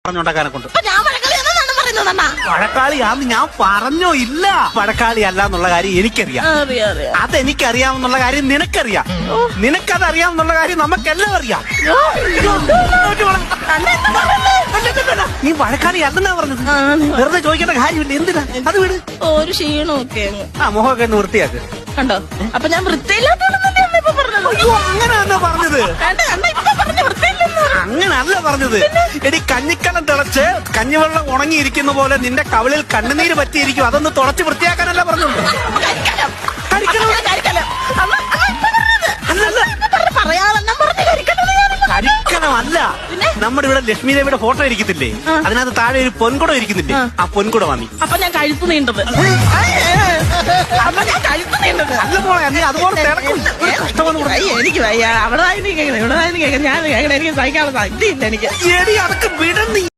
പറഞ്ഞുണ്ടാക്കാനെ കൊണ്ട്. ഞാൻ വഴക്കാളിയാണെന്നാണ് പറയുന്നത് അണ്ണാ. വഴക്കാളിയാന്ന് ഞാൻ പറഞ്ഞോ ഇല്ല. വഴക്കാളി അല്ല എന്നുള്ള കാര്യം എനിക്കറിയാം. അതെനിക്കറിയാമെന്നുള്ള കാര്യം നിനക്കറിയാം. നിനക്കത് അറിയാമെന്നുള്ള കാര്യം നമുക്കെല്ലാം അറിയാം. നീ വഴക്കാളി അല്ലെന്നാ പറഞ്ഞത്. വെറുതെ ചോദിക്കേണ്ട കാര്യമില്ല. എന്തിനാ അത് വീട് ഒരു ക്ഷീണമൊക്കെ മുഖമൊക്കെ ഒന്ന് വൃത്തിയാക്ക്. കണ്ടോ? അപ്പൊ ഞാൻ വൃത്തിയില്ലാത്തതാണെന്നല്ലേ അമ്മ ഇപ്പൊ പറഞ്ഞത്? അങ്ങനെയല്ല പറഞ്ഞത്. അങ്ങനല്ല പറഞ്ഞത്. എടി കഞ്ഞിക്കലം തിളച്ച് കഞ്ഞിവെള്ളം ഉണങ്ങിയിരിക്കുന്ന പോലെ നിന്റെ കവിളിൽ കണ്ണുനീര് പറ്റിയിരിക്കും. അതൊന്ന് തുടച്ച് വൃത്തിയാക്കാനല്ല പറഞ്ഞത്. കരിക്കണമല്ല. നമ്മുടെ ഇവിടെ ലക്ഷ്മി ദേവിയുടെ ഫോട്ടോ ഇരിക്കത്തില്ലേ, അതിനകത്ത് താഴെ ഒരു പൊൻകുടം ഇരിക്കുന്നില്ലേ, ആ പൊൻകുടം വാങ്ങി. അപ്പൊ ഞാൻ കഴുത്ത് നീണ്ടത്. അല്ല പോയാ നീ അതുപോലെ എനിക്ക് വയ്യ. അവിടെ കേൾക്കണം, ഇവിടെ കേൾക്കണം, ഞാൻ കേൾക്കണം. എനിക്ക് സഹിക്കാനുള്ള ശക്തിയില്ല എനിക്ക്. എടി അതൊക്കെ വിട നീ.